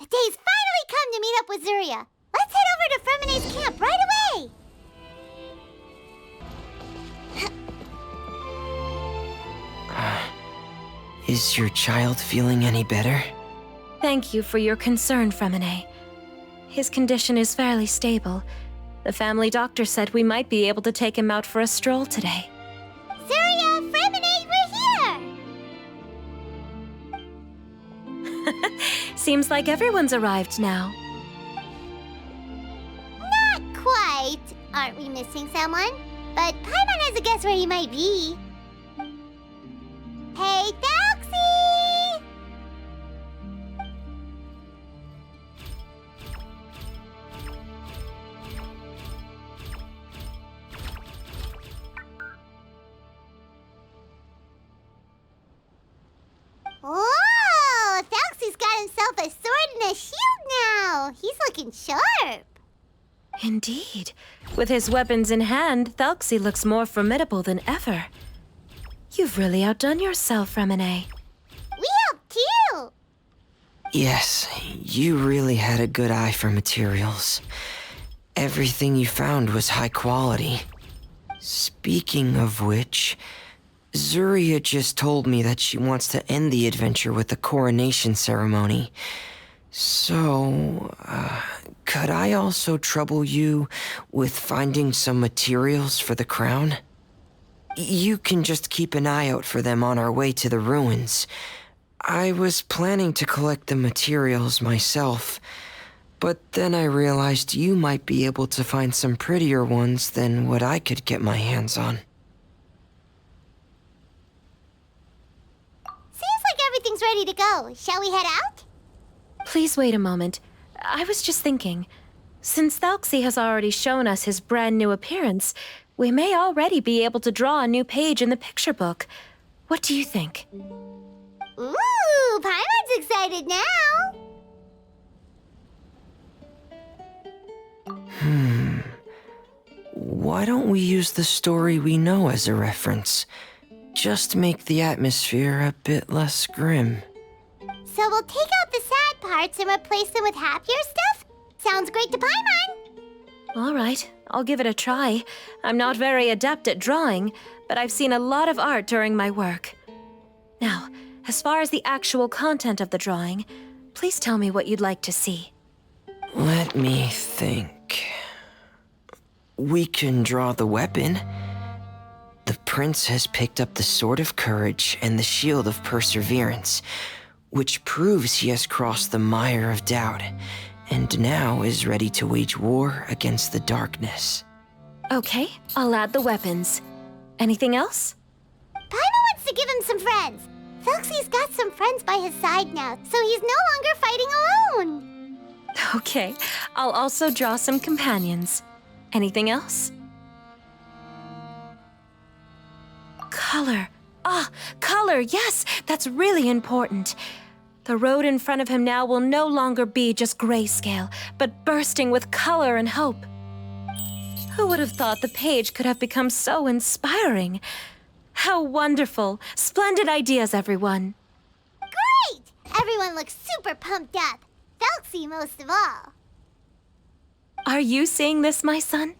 The day's finally come to meet up with Zuria. Let's head over to Fremene's camp right away! Is your child feeling any better? Thank you for your concern, Fremene. His condition is fairly stable. The family doctor said we might be able to take him out for a stroll today. Zuria, Fremene, we're here! Seems like everyone's arrived now. Not quite. Aren't we missing someone? But Paimon has a guess where he might be. Hey, Thelxie! Whoa! Thelxie's got himself a sword and a shield now. He's looking sharp. Indeed. With his weapons in hand, Thelxie looks more formidable than ever. You've really outdone yourself, Fremene. We helped too. Yes, you really had a good eye for materials. Everything you found was high quality. Speaking of which, Zuria just told me that she wants to end the adventure with the coronation ceremony. So, could I also trouble you with finding some materials for the crown? You can just keep an eye out for them on our way to the ruins. I was planning to collect the materials myself, but then I realized you might be able to find some prettier ones than what I could get my hands on. Seems like everything's ready to go. Shall we head out? Please wait a moment. I was just thinking, since Thelxie has already shown us his brand new appearance, we may already be able to draw a new page in the picture book. What do you think? Ooh, Paimon's excited now. Why don't we use the story we know as a reference? Just make the atmosphere a bit less grim. So we'll take out the sad parts and replace them with happier stuff? Sounds great to Paimon. All right, I'll give it a try. I'm not very adept at drawing, but I've seen a lot of art during my work. Now, as far as the actual content of the drawing, please tell me what you'd like to see. Let me think. We can draw the weapon. The prince has picked up the Sword of Courage and the Shield of Perseverance, which proves he has crossed the mire of doubt, and now is ready to wage war against the darkness. Okay, I'll add the weapons. Anything else? Paimon wants to give him some friends. Thelxie's got some friends by his side now, so he's no longer fighting alone. Okay, I'll also draw some companions. Anything else? Color. Ah, color, yes, that's really important. The road in front of him now will no longer be just grayscale, but bursting with color and hope. Who would have thought the page could have become so inspiring? How wonderful! Splendid ideas, everyone. Great! Everyone looks super pumped up. Thelxie most of all. Are you seeing this, my son?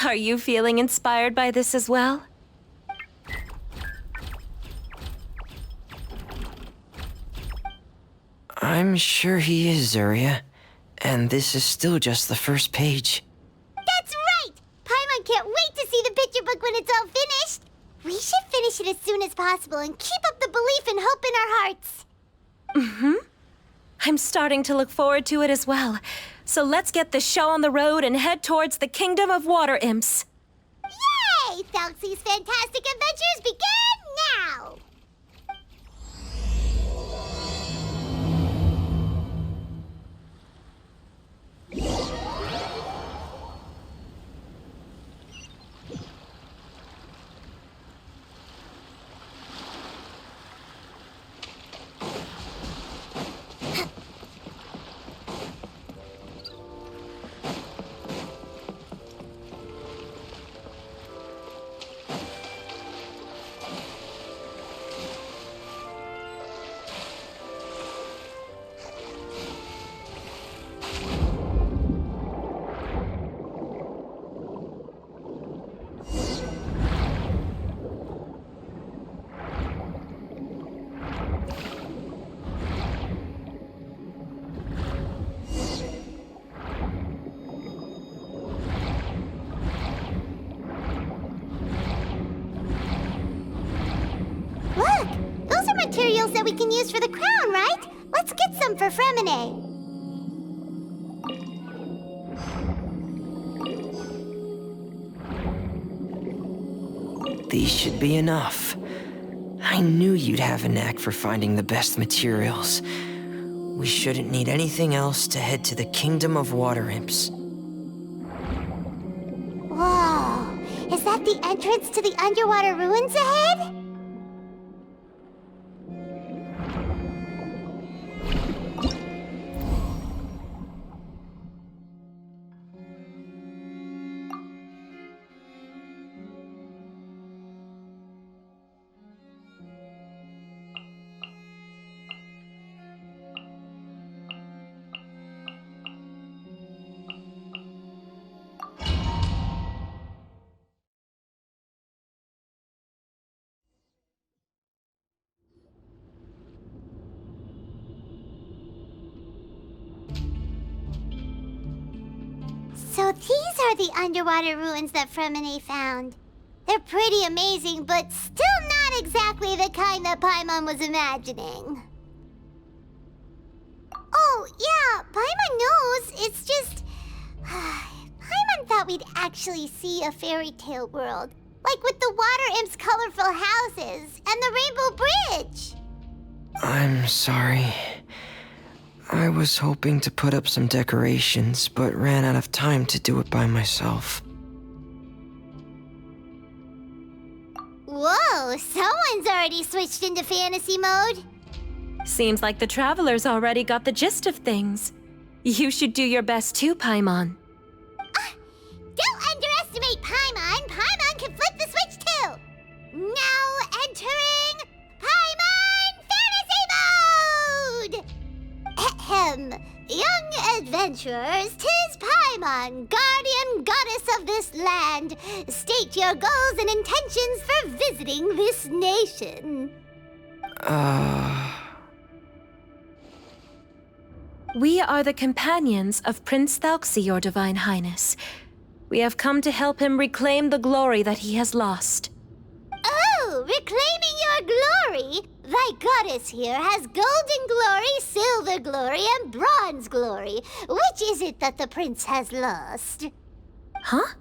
Are you feeling inspired by this as well? I'm sure he is, Zuria. And this is still just the first page. That's right! Paimon can't wait to see the picture book when it's all finished. We should finish it as soon as possible and keep up the belief and hope in our hearts. Mm-hmm. I'm starting to look forward to it as well. So let's get the show on the road and head towards the Kingdom of Water Imps. Yay! Thelxie's fantastic adventures begin now! that we can use for the crown, right? Let's get some for Fremine. These should be enough. I knew you'd have a knack for finding the best materials. We shouldn't need anything else to head to the Kingdom of Water Imps. Whoa! Is that the entrance to the underwater ruins ahead? So these are the underwater ruins that Fremine found. They're pretty amazing, but still not exactly the kind that Paimon was imagining. Oh, yeah, Paimon knows. It's just... Paimon thought we'd actually see a fairy tale world. Like with the Water Imp's colorful houses and the Rainbow Bridge. I'm sorry. I was hoping to put up some decorations, but ran out of time to do it by myself. Whoa, someone's already switched into fantasy mode. Seems like the travelers already got the gist of things. You should do your best too, Paimon. Don't underestimate Paimon. Paimon can flip the switch too. Now entering Paimon Fantasy Mode! Ahem. Young adventurers, 'tis Paimon, guardian goddess of this land. State your goals and intentions for visiting this nation. We are the companions of Prince Thelxie, your Divine Highness. We have come to help him reclaim the glory that he has lost. Oh, reclaiming your glory? Thy goddess here has golden glory, silver glory, and bronze glory. Which is it that the prince has lost? Huh?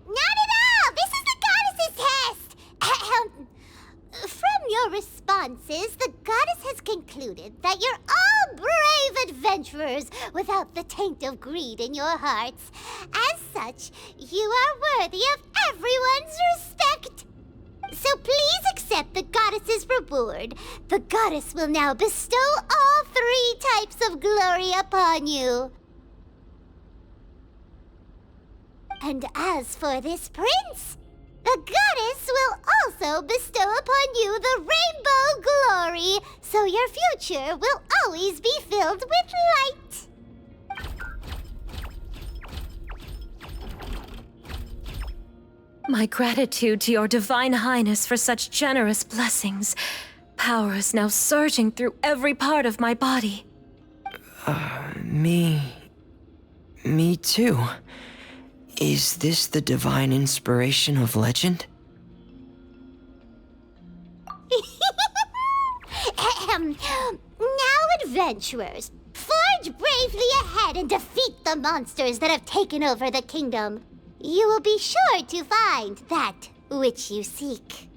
Not at all! This is the goddess's test! Ahem. From your responses, the goddess has concluded that you're all brave adventurers without the taint of greed in your hearts. As such, you are worthy of everyone's respect. So please accept the goddess's reward. The goddess will now bestow all 3 types of glory upon you. And as for this prince, the goddess will also bestow upon you the rainbow glory, so your future will always be filled with light. My gratitude to your Divine Highness for such generous blessings. Power is now surging through every part of my body. Me too. Is this the divine inspiration of legend? Now, adventurers, forge bravely ahead and defeat the monsters that have taken over the kingdom. You will be sure to find that which you seek.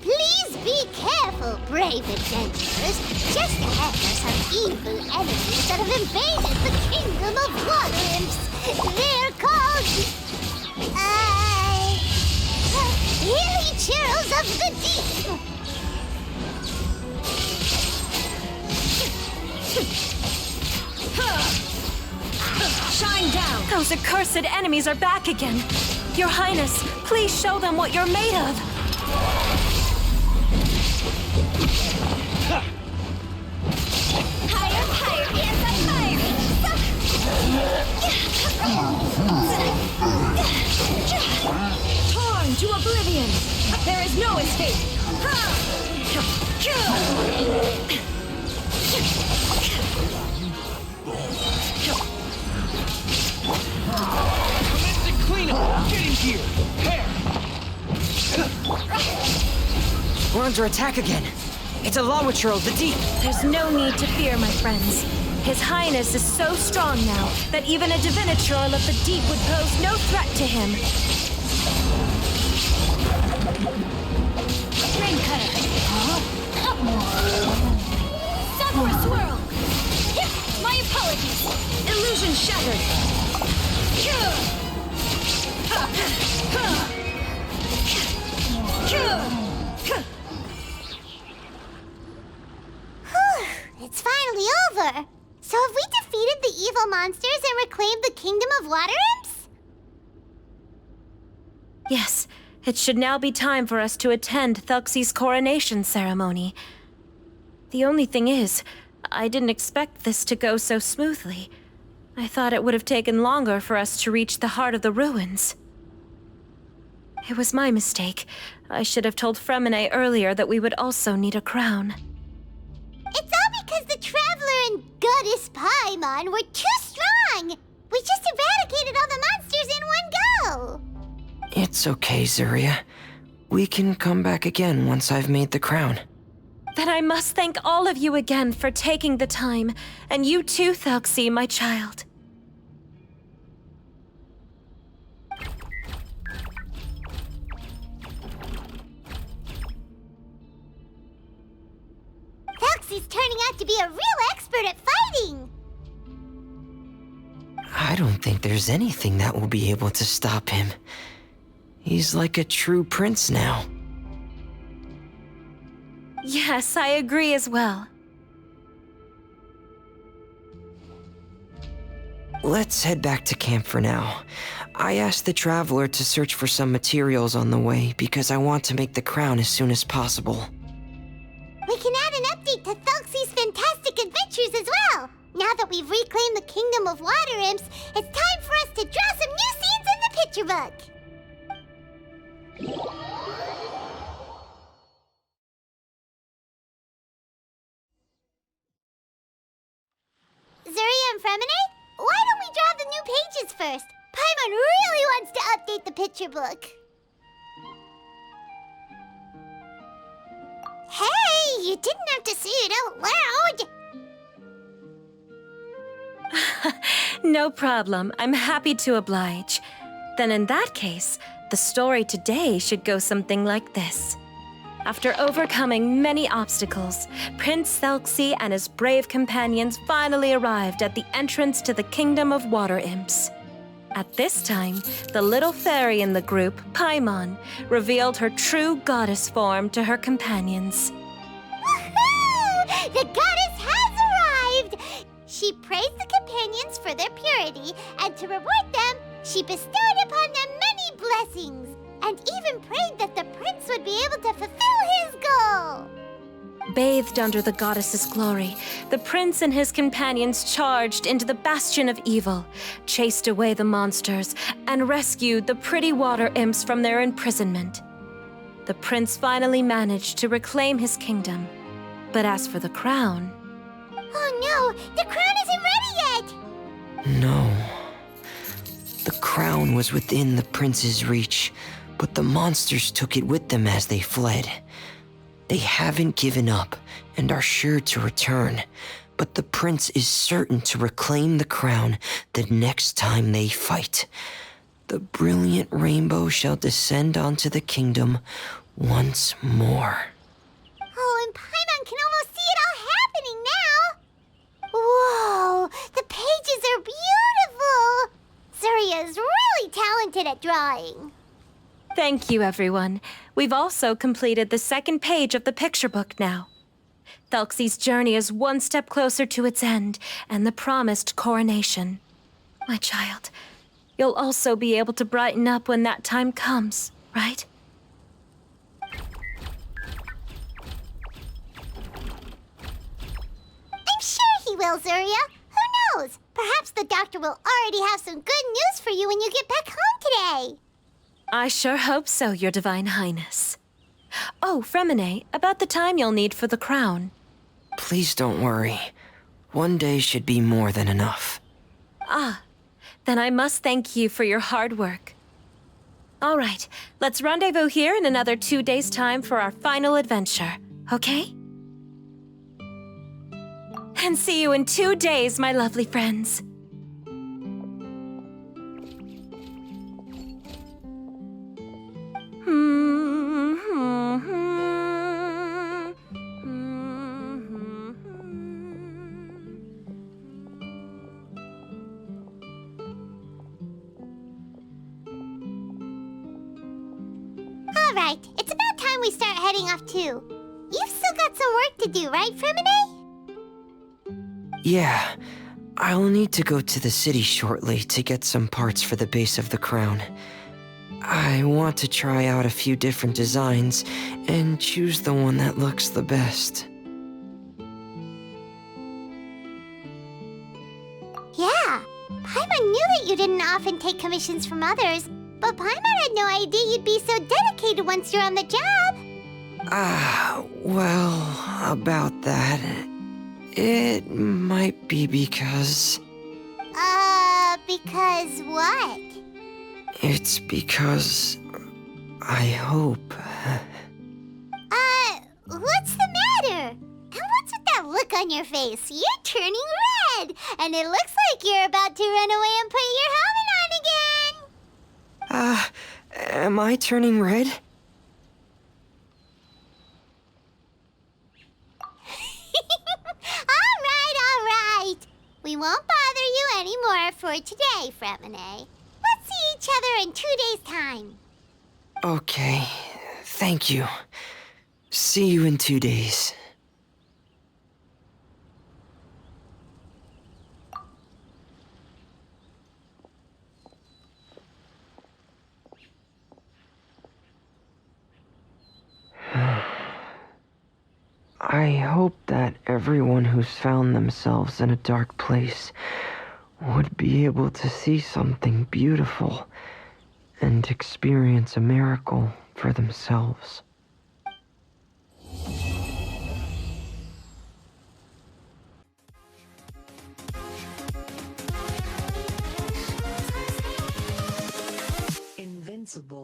Please be careful, brave adventurers. Just ahead are some evil enemies that have invaded the kingdom of Water Imps. They're called... Hilly Churls of the Deep. Shine down! Those accursed enemies are back again. Your Highness, please show them what you're made of. Higher, higher, yes, I'm higher. Torn to oblivion! There is no escape! Commencing cleanup! Get in here! There! We're under attack again. It's a Lawachurl, the Deep. There's no need to fear, my friends. His Highness is so strong now that even a Divinichurl of the Deep would pose no threat to him. Rain cutter. Sapphire swirl. My apologies. Illusion shattered. It's finally over. So have we defeated the evil monsters and reclaimed the Kingdom of Water Imps? Yes, it should now be time for us to attend Thelxie's coronation ceremony. The only thing is, I didn't expect this to go so smoothly. I thought it would have taken longer for us to reach the heart of the ruins. It was my mistake. I should have told Fremine earlier that we would also need a crown. It's all because the Traveler and Goddess Paimon were too strong! We just eradicated all the monsters in one go! It's okay, Zuria. We can come back again once I've made the crown. Then I must thank all of you again for taking the time, and you too, Thelxie, my child. Thelxie's turning out to be a real expert at fighting! I don't think there's anything that will be able to stop him. He's like a true prince now. Yes, I agree as well. Let's head back to camp for now. I asked the Traveler to search for some materials on the way because I want to make the crown as soon as possible. We can add an update to Thelxie's fantastic adventures as well! Now that we've reclaimed the Kingdom of Water Imps, it's time for us to draw some new scenes in the picture book! Zuria and Fremine, why don't we draw the new pages first? Paimon really wants to update the picture book. Hey, you didn't have to say it out loud. No problem. I'm happy to oblige. Then in that case, the story today should go something like this. After overcoming many obstacles, Prince Thelxie and his brave companions finally arrived at the entrance to the Kingdom of Water Imps. At this time, the little fairy in the group, Paimon, revealed her true goddess form to her companions. Woohoo! The goddess has arrived! She praised the companions for their purity, and to reward them, she bestowed upon them many blessings, and even prayed that the prince would be able to fulfill his goal. Bathed under the goddess's glory, the prince and his companions charged into the bastion of evil, chased away the monsters, and rescued the pretty water imps from their imprisonment. The prince finally managed to reclaim his kingdom. But as for the crown... Oh no, the crown isn't ready yet! No. The crown was within the prince's reach, but the monsters took it with them as they fled. They haven't given up and are sure to return, but the prince is certain to reclaim the crown the next time they fight. The brilliant rainbow shall descend onto the kingdom once more. Oh, and Paimon can almost see it all happening now! Whoa, the pages are beautiful! Zuria is really talented at drawing. Thank you, everyone. We've also completed the second page of the picture book now. Thelxie's journey is one step closer to its end and the promised coronation. My child, you'll also be able to brighten up when that time comes, right? I'm sure he will, Zuria. Who knows? Perhaps the doctor will already have some good news for you when you get back home today. I sure hope so, Your Divine Highness. Oh, Fremine, about the time you'll need for the crown. Please don't worry. One day should be more than enough. Ah, then I must thank you for your hard work. All right, let's rendezvous here in another 2 days' time for our final adventure, okay? And see you in 2 days, my lovely friends. All right, it's about time we start heading off too. You've still got some work to do, right, Fremine? Yeah, I'll need to go to the city shortly to get some parts for the base of the crown. I want to try out a few different designs and choose the one that looks the best. Yeah, Paimon knew that you didn't often take commissions from others, but Paimon had no idea you'd be so dedicated once you're on the job. Well, about that, it might be because... Because what? It's because... I hope... What's the matter? And what's with that look on your face? You're turning red, and it looks like you're about to run away and put your helmet on again. Am I turning red? All right. We won't bother you anymore for today, Fremine. Let's see each other in 2 days' time. Okay, thank you. See you in 2 days. I hope that everyone who's found themselves in a dark place would be able to see something beautiful and experience a miracle for themselves. Invincible.